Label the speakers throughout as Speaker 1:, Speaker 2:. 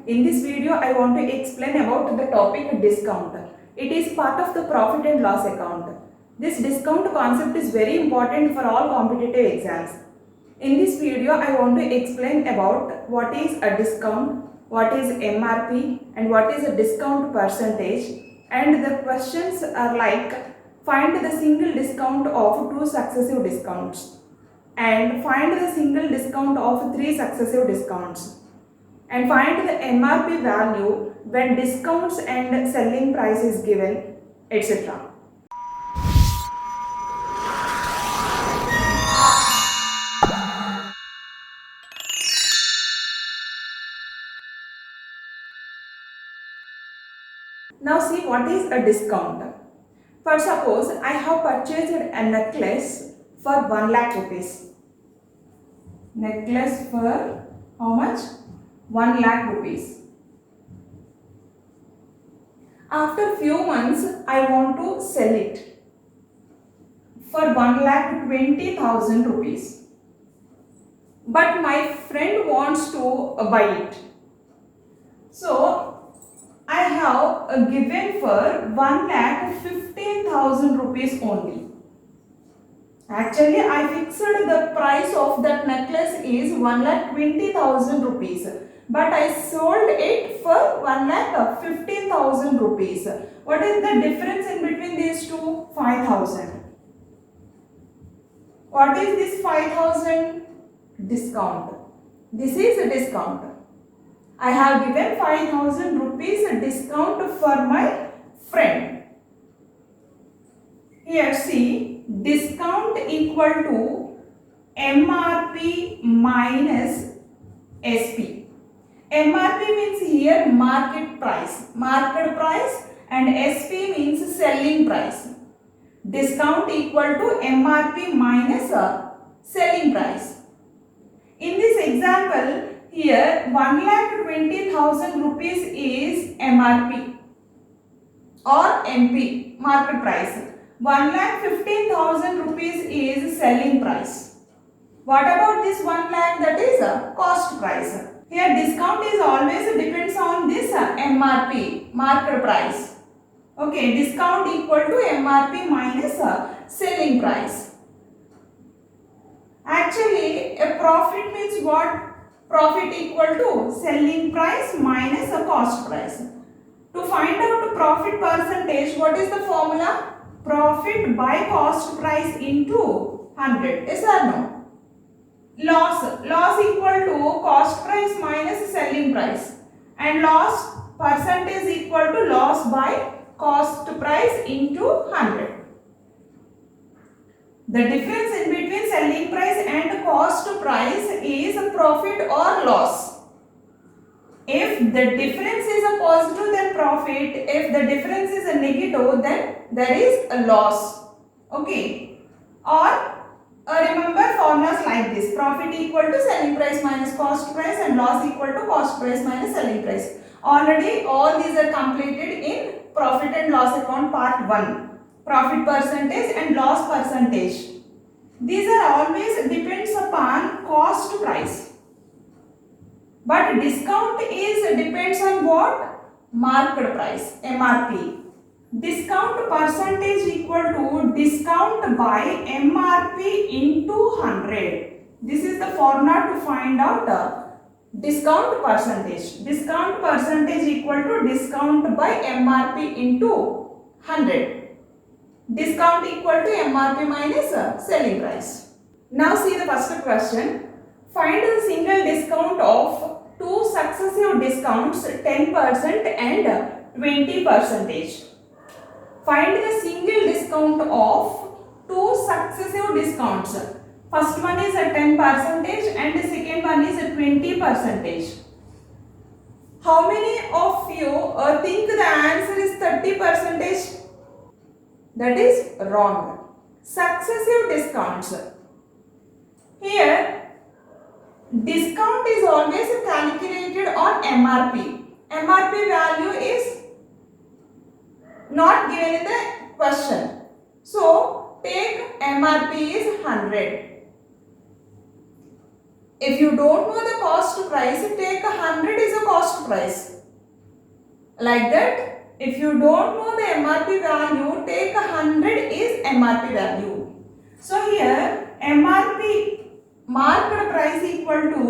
Speaker 1: In this video, I want to explain about the topic discount. It is part of the profit and loss account. This discount concept is very important for all competitive exams. In this video, I want to explain about what is a discount, what is MRP, and what is a discount percentage. And the questions are like, find the single discount of 2 successive discounts and find the single discount of 3 successive discounts and find the MRP value when discounts and selling price is given, etc. Now see what is a discount. For suppose I have purchased a necklace for 1 lakh rupees. Necklace for how much? 1 lakh rupees. After few months I want to sell it for 1,20,000 rupees. But my friend wants to buy it. So I have given for 1,15,000 rupees only. Actually, I fixed the price of that necklace is 1,20,000 rupees. But I sold it for 1,15,000 rupees. What is the difference in between these two? 5,000. What is this 5,000? Discount. This is a discount. I have given 5,000 rupees discount for my friend. Here see, discount equal to MRP minus SP. MRP means here market price, and SP means selling price. Discount equal to MRP minus selling price. In this example, here 1,20,000 rupees is MRP or MP, market price. 1,15,000 rupees is selling price. What about this 1 lakh, that is cost price? Here discount is always depends on this MRP, market price. Okay, discount equal to MRP minus selling price. Actually, a profit means what? Profit equal to selling price minus a cost price. To find out the profit percentage, what is the formula? Profit by cost price into 100. Yes or no? Loss equal to cost price minus selling price, and loss percentage equal to loss by cost price into 100. The difference in between selling price and cost price is profit or loss. If the difference is a positive, then profit. If the difference is a negative, then there is a loss. Okay. Or remember formulas like this. Profit equal to selling price minus cost price and loss equal to cost price minus selling price. Already all these are completed in profit and loss account part 1. Profit percentage and loss percentage. These are always depends upon cost price. But discount is depends on what? Market price, MRP. Discount percentage equal to discount by MRP into 100. This is the formula to find out discount percentage. Discount percentage equal to discount by MRP into 100. Discount equal to MRP minus selling price. Now see the first question. Find the single discount of 2 successive discounts 10% and 20%. Find the single discount of 2 successive discounts. First one is a 10% and the second one is a 20%. How many of you think the answer is 30%? That is wrong. Successive discounts. Here, discount is always calculated on MRP. MRP value is not given in the question. So, take MRP is 100. If you don't know the cost price, take 100 is a cost price. Like that, if you don't know the MRP value, take 100 is MRP value. So here MRP marked price equal to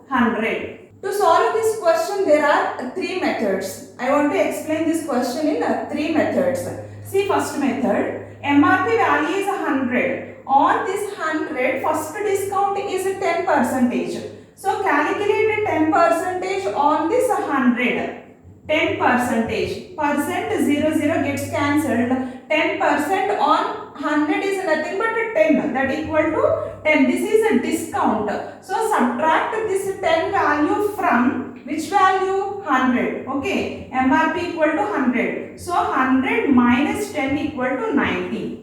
Speaker 1: 100. To solve this question, there are three methods. I want to explain this question in three methods. See, first method, MRP value is 100. On this 100, first discount is 10%. So calculate 10% on this 100. 10%. Percent 0 gets cancelled. 10% on 100 is nothing but 10. That equal to 10. This is a discount. So subtract this 10 value from which value? 100. Okay. MRP equal to 100. So 100 minus 10 equal to 90.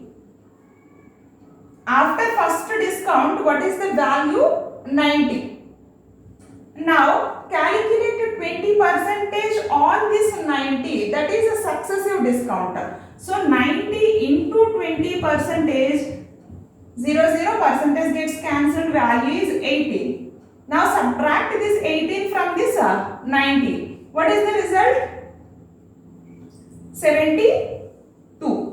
Speaker 1: After first discount, what is the value? 90. Now calculate 20% on this 90. That is a successive discount. So 90 into 20%, 0 gets cancelled, value is 18. Now subtract this 18 from this 90. What is the result? 72.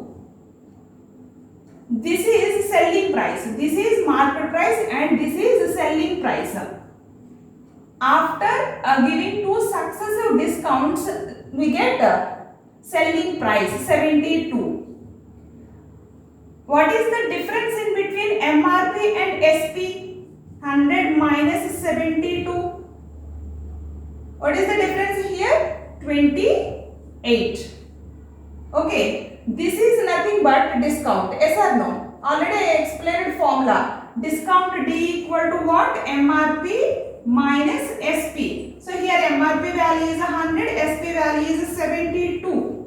Speaker 1: This is selling price, this is market price, and this is selling price. After giving two successive discounts, we get selling price 72. What is the difference in between MRP and SP? 100 minus 72. What is the difference here? 28. Okay, this is nothing but discount. Yes or no? Already I explained formula. Discount D equal to what? MRP minus SP. So here MRP value is 100, SP value is 72.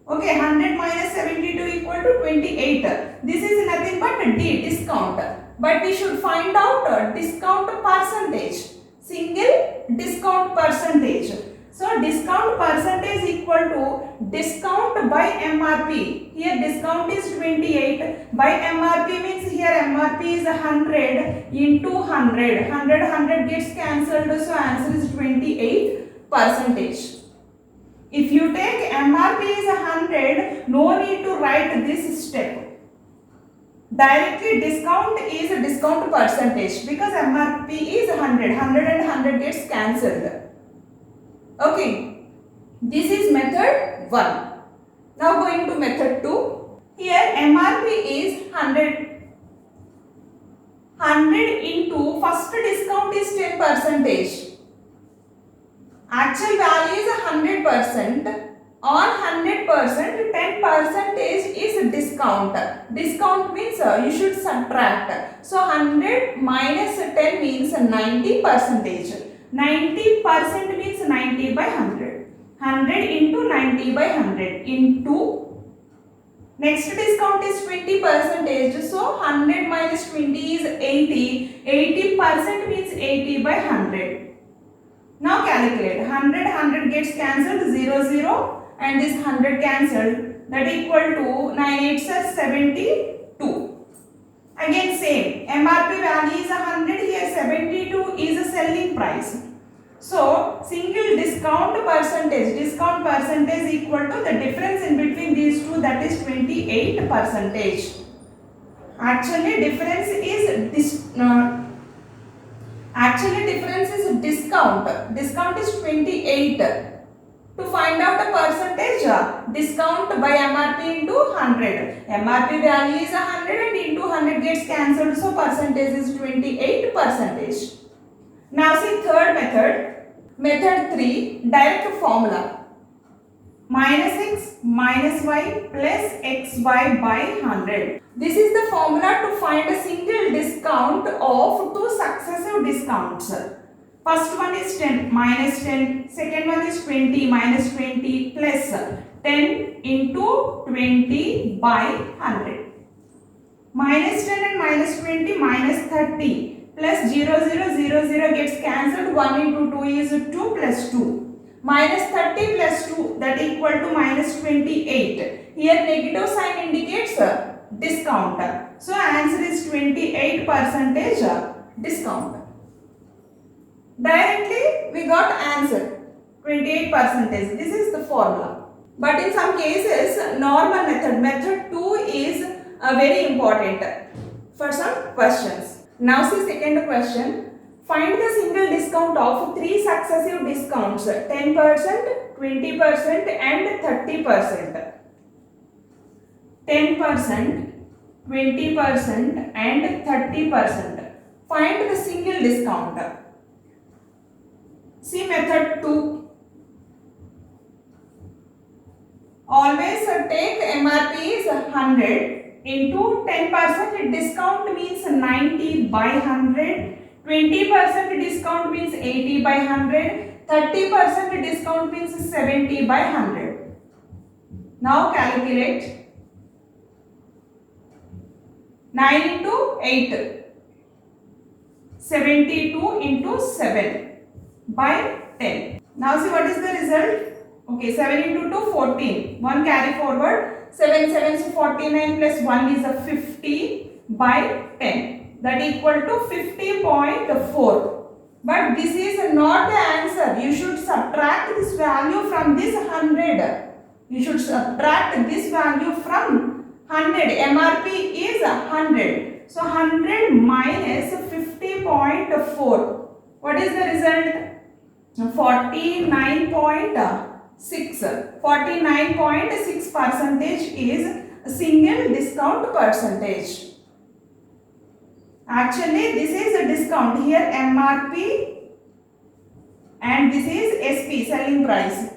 Speaker 1: Okay, 100 minus 72 equal to 28. This is nothing but D, discount. But we should find out discount percentage. Single discount percentage. So discount percentage equal to discount by MRP. Here discount is 28. By MRP means here MRP is 100 into 100. 100 gets cancelled. So answer is 28%. If you take MRP is 100, no need to write this step. Directly discount is a discount percentage because MRP is 100. 100 and 100 gets cancelled. Okay, this is method 1. Now going to method 2. Here MRP is 100. 100 into first discount is 10%. Actual value is 100%. On 100%, 10% is discount. Discount means you should subtract. So 100 minus 10 means 90%. 90% means 90 by 100. 100 into 90 by 100 into next discount is 20%. So 100 minus 20 is 80. 80% means 80 by 100. Now calculate. 100 gets cancelled, 0 and this 100 cancelled. That equal to 9 8s are 72. Again same, MRP value is 100, here 72 is a selling price. So single discount percentage equal to the difference in between these two, that is 28%. Actually difference is discount. Discount is 28. To find out the percentage, discount by MRP into 100. MRP value is 100 and into 100 gets cancelled. So percentage is 28%. Now see third method. Method 3, direct formula. Minus x minus y plus xy by 100. This is the formula to find a single discount of two successive discounts. First one is 10 minus 10, second one is 20 minus 20 plus 10 into 20 by 100. Minus 10 and minus 20 minus 30 plus 0 gets cancelled. 1 into 2 is 2 plus 2. Minus 30 plus 2, that equal to minus 28. Here negative sign indicates discount. So answer is 28%. discount. Directly we got answer 28%. This is the formula. But in some cases normal method 2 is very important for some questions. Now see second question. Find the single discount of 3 successive discounts 10%, 20% and 30%. 10%, 20% and 30%. Find the single discount. See method 2. Always take MRP is 100 into 10% discount means 90 by 100. 20% discount means 80 by 100. 30% discount means 70 by 100. Now calculate. 9 into 8. 72 into 7 by 10. Now see what is the result. Okay, 7 into 2, 14. 1 carry forward. 7 7 49 plus 1 is a 50 by 10. That equal to 50.4. But this is not the answer. You should subtract this value from this 100. You should subtract this value from 100. MRP is 100. So 100 minus 50.4. What is the result? 49.6. 49.6% is a single discount percentage. Actually, this is a discount. Here MRP and this is SP, selling price.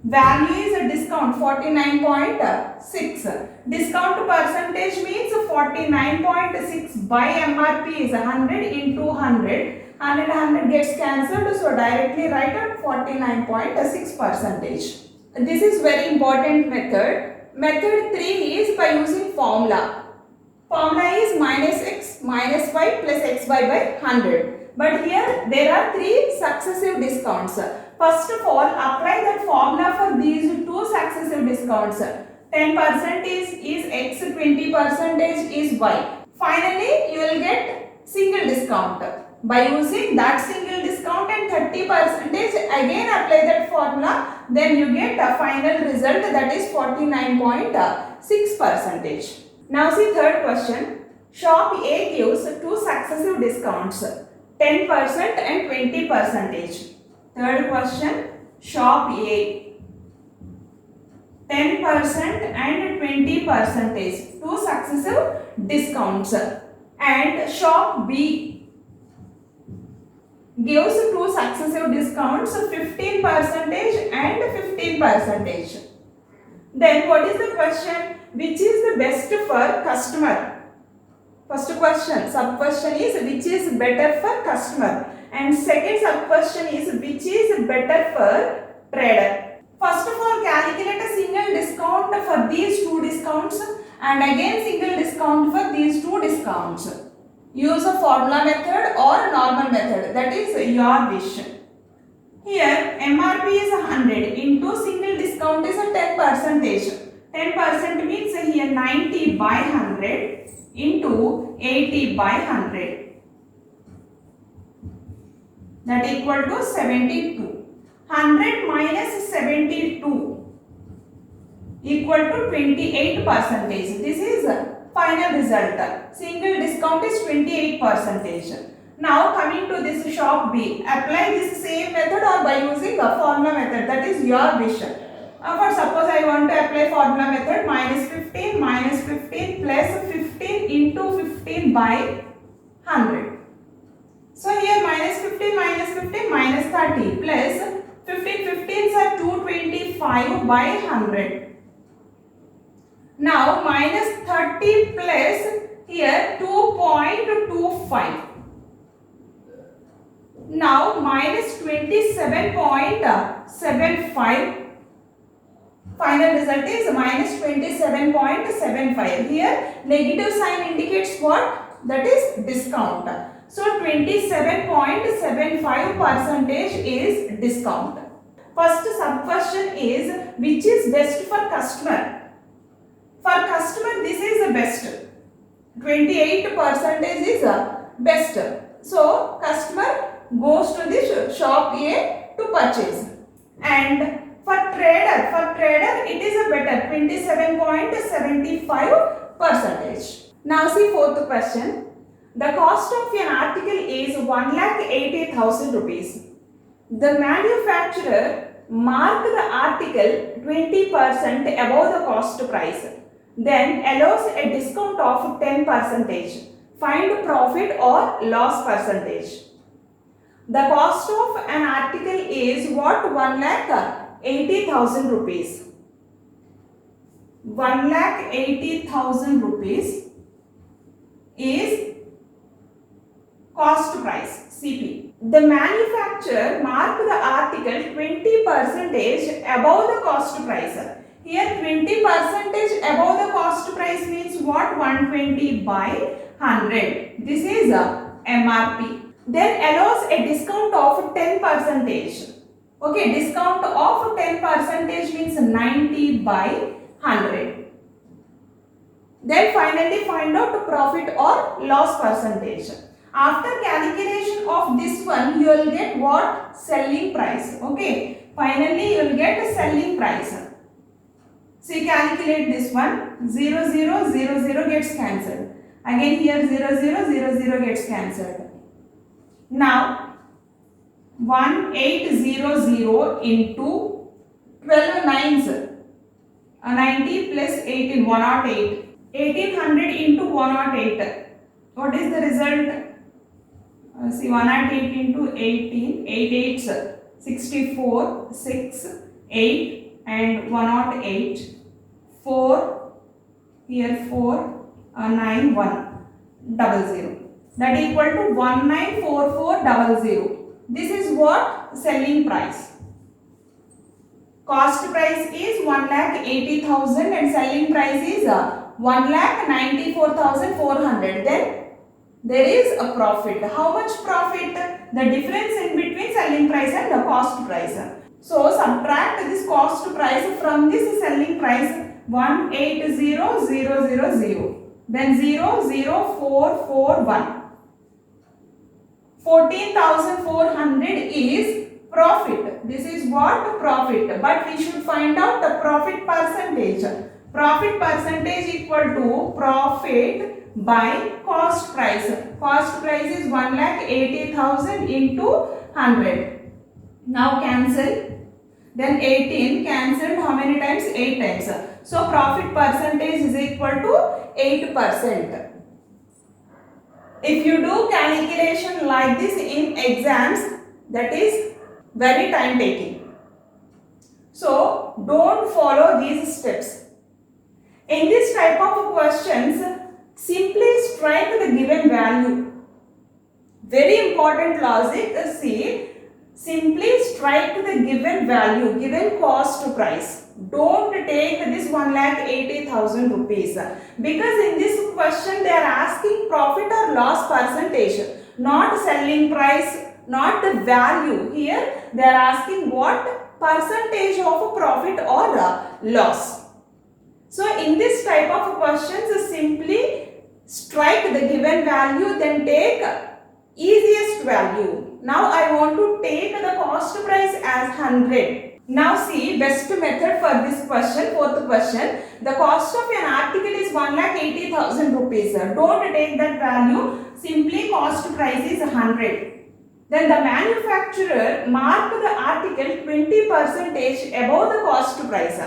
Speaker 1: Value is a discount 49.6. Discount percentage means 49.6 by MRP is 100 into 100. 100 gets cancelled, so directly write at 49.6%. This is very important method. Method 3 is by using formula. Formula is minus x minus y plus xy by 100. But here there are 3 successive discounts. First of all, apply that formula for these 2 successive discounts. 10% is x, 20% is y. Finally, you will get single discount. By using that single discount and 30%, again apply that formula, then you get a final result, that is 49.6%. Now see third question. Shop A gives 2 successive discounts, 10% and 20%. Third question. Shop A, 10% and 20%, 2 successive discounts. And shop B gives 2 successive discounts, 15% and 15%. Then what is the question? Which is the best for customer? First question, sub question is which is better for customer, and second sub question is which is better for trader. First of all, calculate a single discount for these 2 discounts and again single discount for these 2 discounts. Use a formula method or normal method, that is your wish. Here MRP is 100 into single discount is a 10%. 10% means here 90 by 100 into 80 by 100. That equal to 72. 100 minus 72 equal to 28%. This is final result. Single discount is 28%. Now coming to this shop B, apply this same method or by using a formula method, that is your wish. For suppose I want to apply formula method, minus 15 plus 15 into 15 by 100. So here minus 15 minus 30 plus 15 15s are 225 by 100. Now minus 30 plus here 2.25. Now minus 27.75. Final result is minus 27.75. Here negative sign indicates what? That is discount. So 27.75% is discount. First sub question is which is best for customer. For customer this is the best. 28% is best. So customer goes to the shop A to purchase. And for trader it is a better 27.75%. Now see fourth question. The cost of an article is 1,80,000 rupees. The manufacturer marked the article 20% above the cost price, then allows a discount of 10%. Find profit or loss percentage. The cost of an article is what? 1,80,000 rupees. 1,80,000 rupees is cost price, CP. The manufacturer marked the article 20% above the cost price. Here 20% above the cost price means what? 120 by 100. This is MRP. Then allows a discount of 10%. Okay, discount of 10% means 90 by 100. Then finally find out profit or loss percentage. After calculation of this one, you will get what? Selling price. Okay, finally you will get a selling price. See, calculate this one. 0, 0, 0, 0 gets cancelled. Again here 0, 0, 0, 0 gets cancelled. Now 1800 into 12 nines, 90 plus 18, 108. 1800 into 108. What is the result? See, 108 into 18, 8 8s, 64, 6, 8 and 108, 4, here 4, 9, 1, 00. That equal to 194400. This is what? Selling price. Cost price is 1,80,000 and selling price is 1,94,400. Then there is a profit. How much profit? The difference in between selling price and the cost price. So subtract this cost price from this selling price. 180,000. Then 00441. 14,400 is profit. This is what? Profit. But we should find out the profit percentage. Profit percentage equal to profit by cost price. Cost price is 1,80,000 into 100. Now cancel. Then 18 cancelled how many times? 8 times. So profit percentage is equal to 8%. If you do calculation like this in exams, that is very time taking. So don't follow these steps. In this type of questions, simply strike the given value. Very important logic. See, simply strike the given value, given cost price. Don't take this 1,80,000 rupees, because in this question they are asking profit or loss percentage, not selling price, not the value. Here they are asking what? Percentage of profit or loss. So in this type of questions, simply strike the given value, then take easiest value. Now I want to take the cost price as 100. Now see, best method for this question, fourth question. The cost of an article is 1,80,000 rupees. Don't take that value. Simply cost price is 100. Then the manufacturer marked the article 20% above the cost price.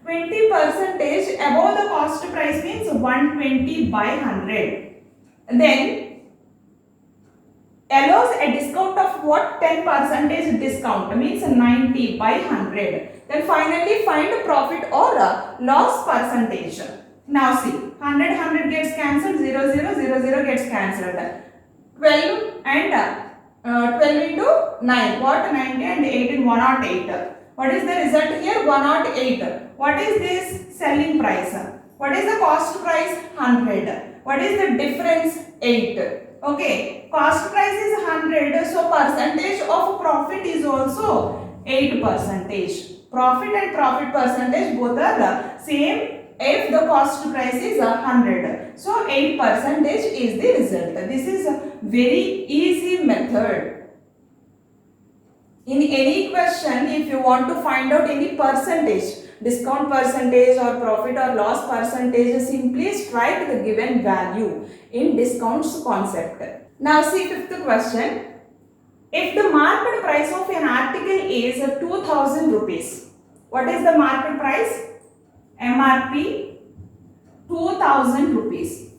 Speaker 1: 20% above the cost price means 120 by 100. Then allows a discount of what? 10% discount means 90 by 100. Then finally find profit or loss percentage. Now see, 100 gets cancelled, 0 gets cancelled. 12 and 12 into 9, what? 90 and 18, 108. What is the result here? 108. What is this? Selling price. What is the cost price? 100. What is the difference? 8. Okay, cost price is 100, so percentage of profit is also 8%. Profit and profit percentage both are the same if the cost price is 100. So 8% is the result. This is a very easy method. In any question, if you want to find out any percentage, discount percentage or profit or loss percentage, simply strike the given value in discounts concept. Now see fifth question. If the market price of an article is 2000 rupees, what is the market price? MRP 2000 rupees.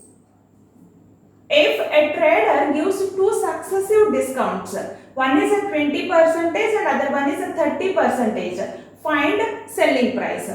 Speaker 1: If a trader gives two successive discounts, one is a 20% and other one is a 30%, find selling price.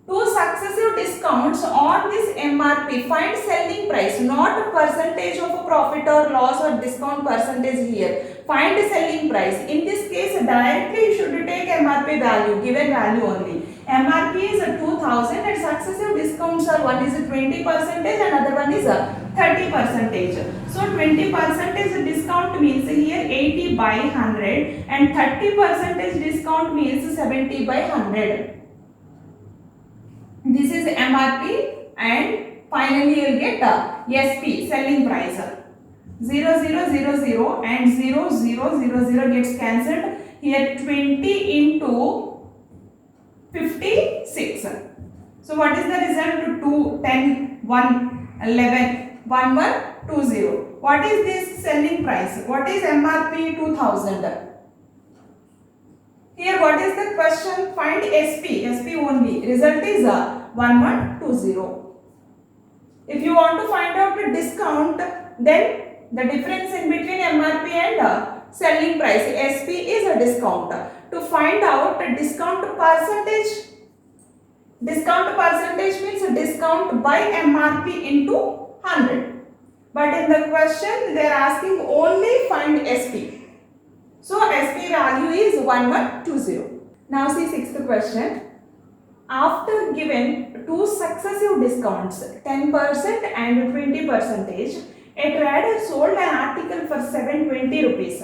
Speaker 1: Two successive discounts on this MRP, find selling price, not percentage of a profit or loss or discount percentage here. Find selling price. In this case, directly you should take MRP value, given value only. MRP is a 2000 and successive discounts are one is a 20% and another one is a 30%. So 20% discount means here 80 by 100 and 30% discount means 70 by 100. This is MRP and finally you will get SP, selling price. 0000 and 0000 gets cancelled. Here 20 into 56. So what is the result? 2, 10, 1, 11, 1, 1, 2, 0. What is this selling price? What is MRP 2000? Here what is the question? Find SP, SP only. Result is 1120. If you want to find out the discount, then the difference in between MRP and selling price, SP is a discount. To find out the discount percentage means a discount by MRP into 100. But in the question they are asking only find SP. So SP value is 1120. Now see sixth question. After given two successive discounts, 10% and 20%, a trader sold an article for 720 rupees.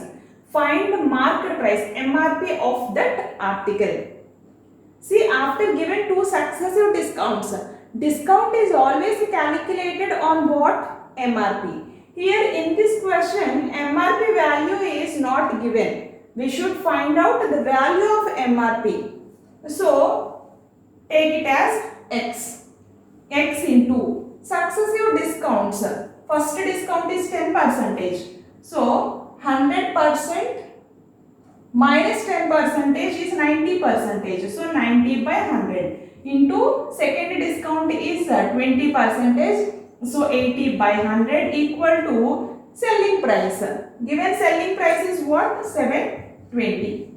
Speaker 1: Find market price, MRP of that article. See, after given two successive discounts, discount is always calculated on what? MRP. Here in this question, MRP value is not given. We should find out the value of MRP. So, take it as X. X into successive discounts. First discount is 10%. So, 100% minus 10% is 90%. So, 90 by 100 into second discount is 20%. So 80 by 100 equal to selling price. Given selling price is what? 720.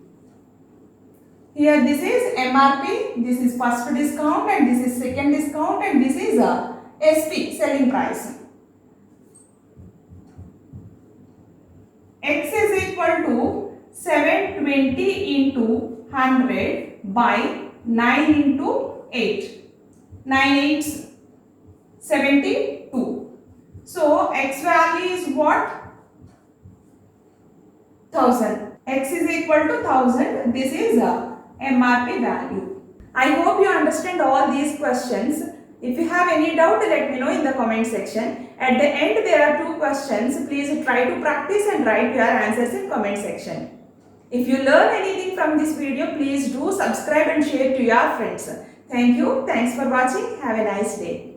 Speaker 1: Here this is MRP, this is first discount and this is second discount and this is SP, selling price. X is equal to 720 into 100 by 9 into 8. 9 8 72. So X value is what? 1000. X is equal to 1000. This is a MRP value. I hope you understand all these questions. If you have any doubt, let me know in the comment section. At the end there are two questions. Please try to practice and write your answers in comment section. If you learn anything from this video, please do subscribe and share to your friends. Thank you. Thanks for watching. Have a nice day.